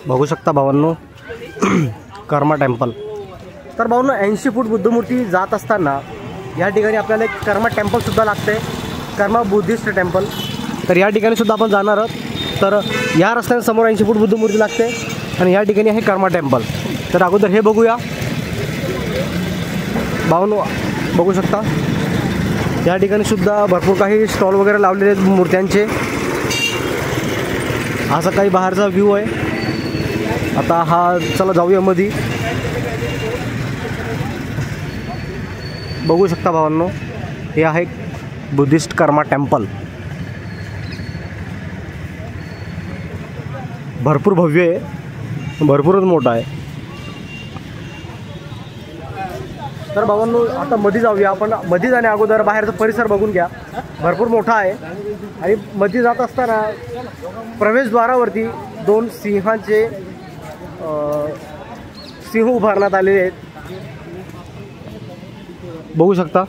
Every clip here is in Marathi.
बघू शकता भावांनो कर्मा टेम्पल। तर भावांनो 80 फूट बुद्धमूर्ती जात असताना या ठिकाणी आपल्याला एक कर्मा टेम्पलसुद्धा लागते, कर्मा बुद्धिस्ट टेम्पल। तर या ठिकाणी सुद्धा आपण जाणार आहोत। तर या रस्त्याने समोर 80 फूट बुद्धमूर्ती लागते आणि या ठिकाणी आहे कर्मा टेम्पल। तर अगोदर हे बघूया भावांनो, बघू शकता या ठिकाणी सुद्धा भरपूर काही स्टॉल वगैरे लावलेले आहेत मूर्त्यांचे। असा काही बाहेरचा व्ह्यू आहे। आता हा चला जाऊया मध्ये। बघू शकता भावांनो, हे आहे बुद्धिस्ट कर्मा टेम्पल। भरपूर भव्य आहे, भरपूरच मोठा आहे। तर भावांनो आता मध्ये जाऊया आपण। मध्ये जाण्या अगोदर बाहेरचा परिसर बघून घ्या, भरपूर मोठा आहे। आणि मध्ये जात असताना प्रवेशद्वारावरती 2 सिंहांचे सिंह उभारण्यात आलेले आहेत, बघू शकता।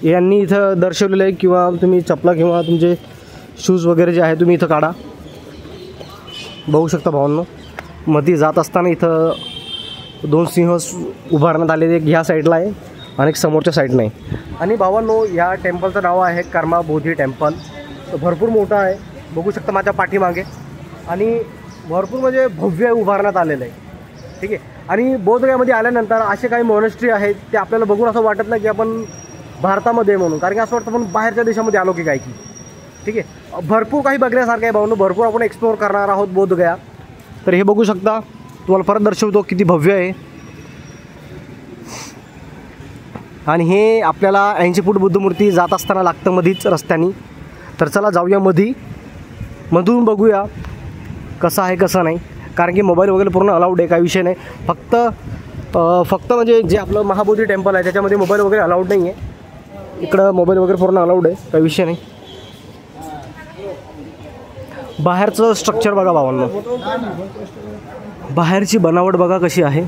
यांनी इथं दर्शवलेलं आहे, किंवा तुम्ही चपला किंवा तुमचे शूज वगैरे जे आहे तुम्ही इथं काढा। बघू शकता भावांनो, मध्ये जात असताना इथं 2 सिंह उभारण्यात आलेले, एक ह्या साईडला आहे आणि एक समोरच्या साईडला आहे। आणि भावांनो या टेम्पलचं नाव आहे कर्मा बोधी टेम्पल। भरपूर मोठं आहे, बघू शकता माझ्या पाठीमागे। आणि भरपूर म्हणजे भव्य उभारण्यात आलेलं आहे, ठीक आहे। आणि बोधगयामध्ये आल्यानंतर असे काही मॉनेस्ट्री आहेत ते आपल्याला बघून असं वाटत नाही की आपण भारतामध्ये म्हणून, कारण की असं वाटतं आपण बाहेरच्या देशामध्ये आलो की काय की, ठीक आहे। भरपूर काही बघण्यासारखं आहे भावांनो, भरपूर आपण एक्सप्लोअर करणार आहोत बोधगया। तर हे बघू शकता, तुम्हाला परत दर्शवतो किती भव्य आहे। आणि हे आपल्याला 80 फूट बुद्धमूर्ती जात असताना लागतं मधीच रस्त्याने। तर चला जाऊया मध्ये, मधून बघूया कसं आहे कसं नाही, कारण की मोबाईल वगैरे पूर्ण अलाउड आहे, काही विषय नाही। फक्त म्हणजे जे आपलं महाबोधी टेम्पल आहे त्याच्यामध्ये मोबाईल वगैरे अलाउड नाही आहे, इकडं मोबाईल वगैरे पूर्ण अलाउड आहे, काही विषय नाही। बाहेरचं स्ट्रक्चर बघा भावांनो, बाहेरची बनावट बघा कशी आहे,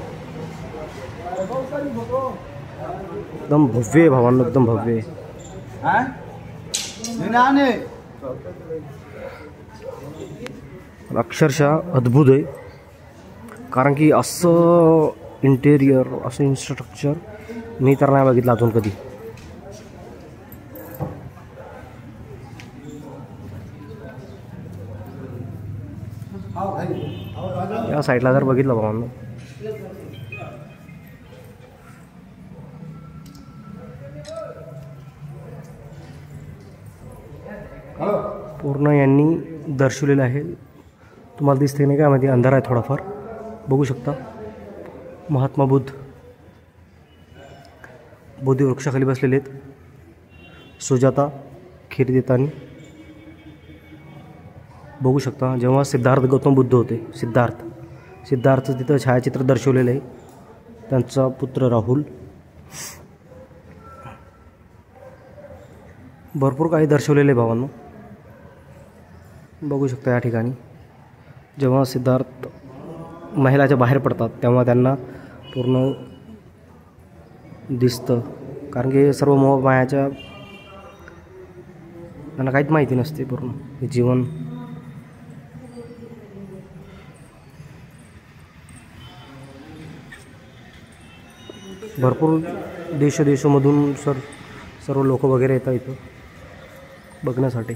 एकदम भव्य आहे भावांनो, एकदम भव्य आहे। अक्षरशः अद्भुत आहे, कारण की असं इंटेरियर, असं इन्फ्रास्ट्रक्चर मी तर नाही बघितलं अजून कधी। या साईडला जर बघितलं भावांनो, पूर्ण यांनी दर्शवलेलं आहे। तुम्हाला दिसते नाही का, मध्ये अंधार आहे थोडाफार, बघू शकता। महात्मा बुद्ध बोधी वृक्षाखाली बसलेले आहेत, सुजाता खीर देताना बघू शकता। जेव्हा सिद्धार्थ गौतम बुद्ध होते, सिद्धार्थचं तिथं छायाचित्र दर्शवलेलं आहे, त्यांचा पुत्र राहुल, भरपूर काही दर्शवलेलं आहे भावांनो, बघू शकता। या ठिकाणी जेव्हा सिद्धार्थ महिलाच्या बाहेर पडतात तेव्हा त्यांना पूर्ण दिसतं, कारण की सर्व मोहमायाच्या त्यांना काहीच माहिती नसते पूर्ण हे जीवन। भरपूर देशोदेशामधून सर्व लोक वगैरे येतात इथं बघण्यासाठी।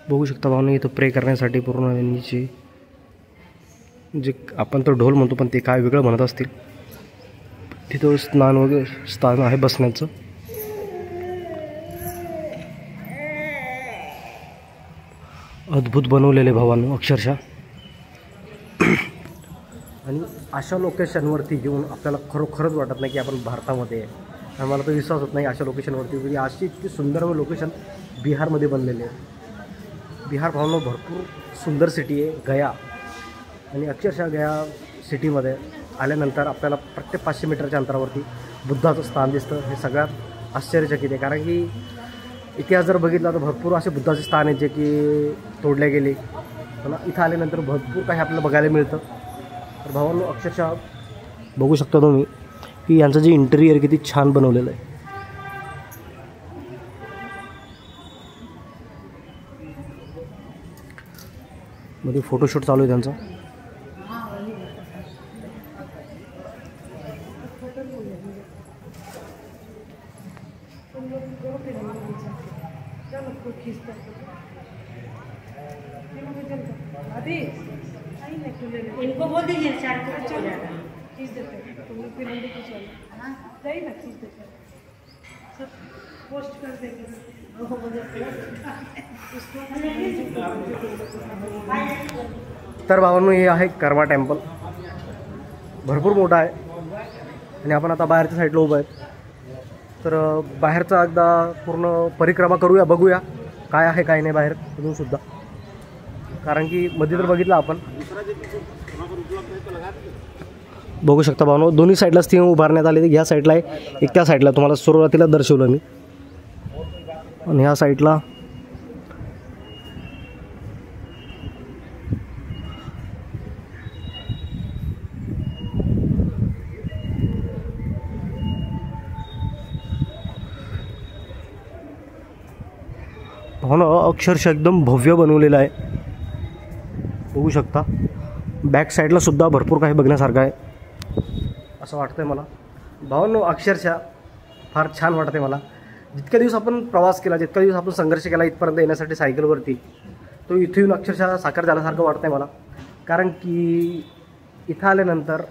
बघू शकता भावना, इथं प्रे करण्यासाठी पूर्ण यांची जे आपण तर ढोल म्हणतो पण ते काय वेगळं म्हणत असतील, तिथं स्नान वगैरे स्थान आहे बसण्याचं। अद्भुत बनवलेले भावांनो अक्षरशः। आणि अशा लोकेशनवरती घेऊन आपल्याला खरोखरच वाटत नाही की आपण भारतामध्ये आहे। आणि मला तर विश्वास होत नाही अशा लोकेशनवरती, अशी इतकी सुंदर लोकेशन बिहारमध्ये बनलेले आहे। बिहार भावना भरपूर सुंदर सिटी आहे गया, आणि अक्षरशः गया सिटीमध्ये आल्यानंतर आपल्याला प्रत्येक 500 मीटरच्या अंतरावरती बुद्धाचं स्थान दिसतं. हे सगळ्यात आश्चर्यचकित आहे, कारण की इतिहास जर बघितला तर भरपूर असे बुद्धाचे स्थान आहेत जे की तोडले गेले, पण इथं आल्यानंतर भरपूर काही आपल्याला बघायला मिळतं. तर भावांनो, अक्षरशः बघू शकता तुम्ही की यांचं जे इंटेरियर किती छान बनवलेलं आहे. मध्ये फोटोशूट चालू आहे त्यांचा. इनको बोल दीजिए चार पोस्ट कर देंगे. तर भावांनो, हे आहे कर्मा टेम्पल. भरपूर मोठा आहे आणि आपण आता बाहेरच्या साईडला उभं आहे. तर बाहेरचा एकदा पूर्ण परिक्रमा करूया, बघूया काय आहे काय नाही बाहेर तुम्ही सुद्धा, कारण की मध्ये जर बघितलं आपण बघू शकता भावांनो, दोन्ही साईडला स्थिंग उभारण्यात आले. ह्या साईडला आहे, एक त्या साईडला तुम्हाला सुरुवातीला दर्शवलं मी, आणि ह्या साईडला भावांनो अक्षरशः एकदम भव्य बनवलेलं आहे. बघू शकता बॅक साईडला सुद्धा भरपूर काही बघण्यासारखं आहे असं वाटतंय मला. भावांनो, अक्षरशः फार छान वाटते मला. जितक्या दिवस आपण प्रवास केला, जितक्या दिवस आपण संघर्ष केला इथपर्यंत येण्यासाठी सायकलवरती, तो इथे येऊन अक्षरशः साकार झाल्यासारखं वाटतं आहे मला. कारण की इथं आल्यानंतर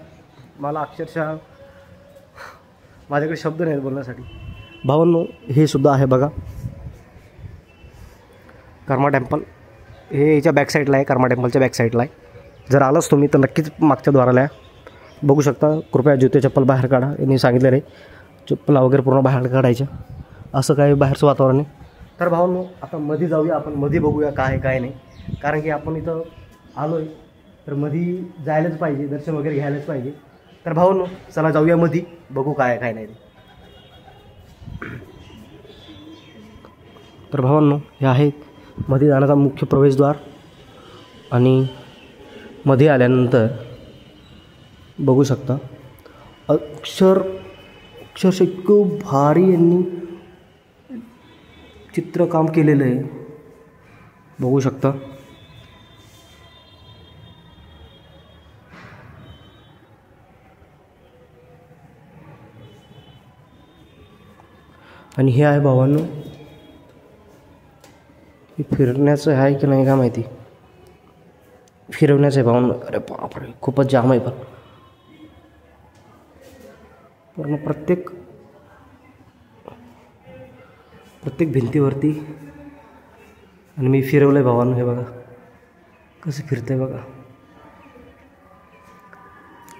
मला अक्षरशः माझ्याकडे शब्द नाहीत बोलण्यासाठी. भावांनो, हे सुद्धा आहे बघा कर्मा टेम्पल. हे याच्या बॅक साईडला आहे, कर्मा टेम्पलच्या बॅक साईडला आहे. जर आलाच तुम्ही तर नक्कीच मागच्या द्वाराला आहे. बघू शकता, कृपया जुते चप्पल बाहेर काढा. यांनी सांगितलं रे चप्पला वगैरे पूर्ण बाहेर काढायच्या, असं काही बाहेरचं वातावरण आहे. तर भावांनो, आता मध्ये जाऊया आपण, मध्ये बघूया काय आहे काय नाही, कारण की आपण इथं आलो आहे तर मध्ये जायलाच पाहिजे, दर्शन वगैरे घ्यायलाच पाहिजे. तर भावांनो, चला जाऊया मध्ये, बघू काय आहे काय नाही. तर भावांनो, हे आहे मध्ये जाण्याचा मुख्य प्रवेशद्वार, आणि मध्ये आल्यानंतर बघू शकता अक्षरशः इतकं भारी यांनी चित्रकाम केलेलं आहे. बघू शकता आणि हे आहे भावांनो, हे फिरण्याचं आहे की नाही का माहिती, फिरवण्याचं आहे भावांनो. अरे बापरे, खूपच जाम आहे. पण पूर्ण प्रत्येक भिंतीवरती, आणि मी फिरवलं आहे भावांनो. हे बघा कसं फिरतं आहे बघा.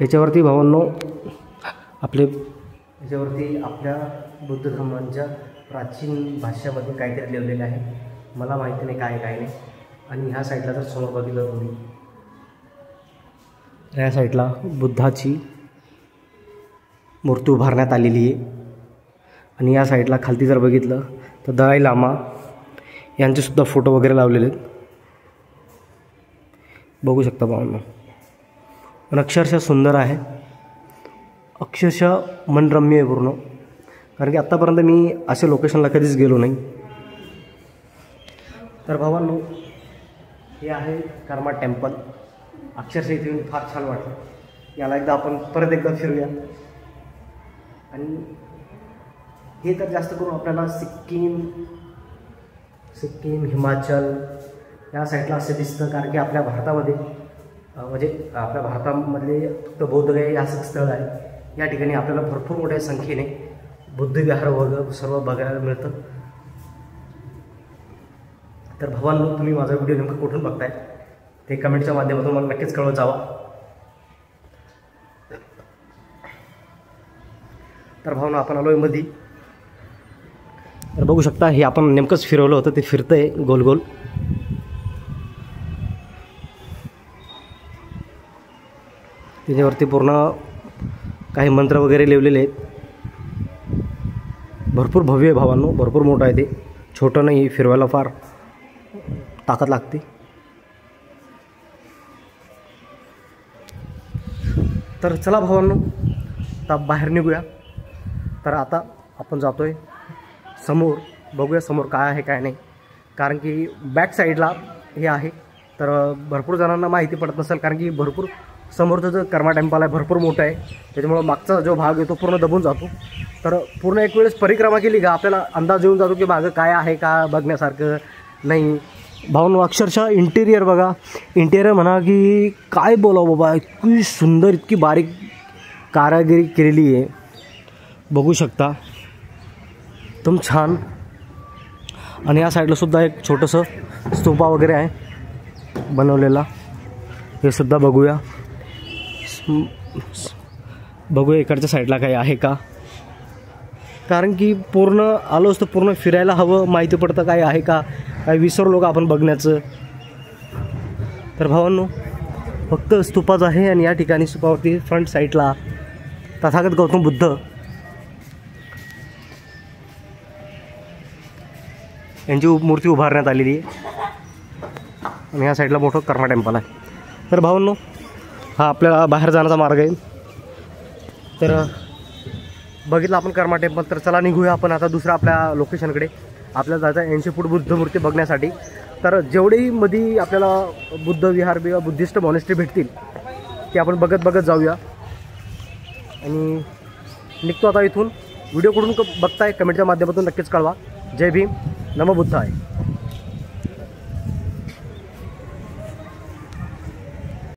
याच्यावरती भावांनो याच्यावरती आपल्या बुद्ध धर्मांच्या प्राचीन भाषेमध्ये काहीतरी लिहिलेलं आहे. मला माहिती नाही काय काय नाही. आणि ह्या साईडला जर समोर बघितलं तुम्ही, ह्या साईडला बुद्धाची मूर्ती उभारण्यात आलेली आहे. आणि या साईडला खालती जर बघितलं तर दलाई लामा यांचेसुद्धा फोटो वगैरे लावलेले आहेत. बघू शकता भावांनो, पण अक्षरशः सुंदर आहे, अक्षरशः मनरम्य आहे पूर्ण. कारण की आत्तापर्यंत मी अशा लोकेशनला कधीच गेलो नाही. तर भावांनो, हे आहे कर्मा टेम्पल. अक्षरशः इथे येऊन फार छान वाटलं. याला एकदा आपण परत एकदा फिरूया. आणि हे तर जास्त करून आपल्याला सिक्कीम हिमाचल या साईडला असं दिसतं, कारण की आपल्या भारतामध्ये म्हणजे आपल्या भारतामधले फक्त बौद्धगया हे असं स्थळ आहे. या ठिकाणी आपल्याला भरपूर मोठ्या संख्येने बुद्ध विहार वगैरे सर्व बघायला मिळतं. तर भावांनो, तुम्ही माझा व्हिडिओ नेमकं कुठून बघताय ते कमेंटच्या माध्यमातून मला नक्कीच कळवत जावा. तर भावना, आपण आलो आहे मध्ये. तर बघू शकता, हे आपण नेमकंच फिरवलं होतं, ते फिरतंय गोल गोल. ते त्याच्यावरती पूर्ण काही मंत्र वगैरे लिहिलेले आहेत. भरपूर भव्य आहे भावांनो, भरपूर मोठं आहे ते, छोटं नाही. फिरवायला फार ताकद लागते. तर चला भावांनो, आता बाहेर निघूया. तर आता आपण जातो आहे समोर, बघूया समोर काय आहे काय नाही. कारण की बॅक साईडला हे आहे, तर भरपूर जणांना माहिती पडत नसेल. कारण की भरपूर समोरचं जो कर्मा टेम्पल आहे भरपूर मोठं आहे, त्याच्यामुळं मागचा जो भाग आहे तो पूर्ण दबून जातो. तर पूर्ण एक वेळेस परिक्रमा केली का आपल्याला अंदाज येऊन जातो की मागं काय आहे का बघण्यासारखं नाही. भावनो अक्षरशः इंटेरियर बघा, इंटेरियर म्हणा की काय बोलावं बाबा, इतकी सुंदर, इतकी बारीक कारागिरी केलेली आहे, बघू शकता एकदम छान. आणि या साईडला सुद्धा एक छोटंसं स्तूपा वगैरे आहे बनवलेला, हे सुद्धा बघूया. बघूया इकडच्या साईडला काही आहे का, कारण की पूर्ण आलोच तर पूर्ण फिरायला हवं, माहिती पडतं काय आहे का, काय विसरलो का आपण बघण्याचं. तर भावांनो फक्त स्तूपाच आहे. आणि या ठिकाणी स्तूपावरती फ्रंट साईडला तथागत गौतम बुद्ध यांची मूर्ती उभारण्यात आलेली आहे. आणि या साईडला मोठं कर्मा टेम्पल आहे. तर भावांनो हा आपल्याला बाहेर जाण्याचा मार्ग आहे. तर बघितलं आपण कर्मा टेम्पल. तर चला निघूया आपण आता दुसऱ्या आपल्या लोकेशनकडे. आपल्याला जायचं 80 फूट बुद्ध मूर्ती बघण्यासाठी. तर जेवढेही मध्ये आपल्याला बुद्ध विहार किंवा बुद्धिस्ट मॉनेस्ट्री भेटतील ते आपण बघत बघत जाऊया. आणि निघतो आता इथून. व्हिडिओ कुठून बघताय कमेंटच्या माध्यमातून नक्कीच कळवा. जय भीम, नमो बुद्धाय.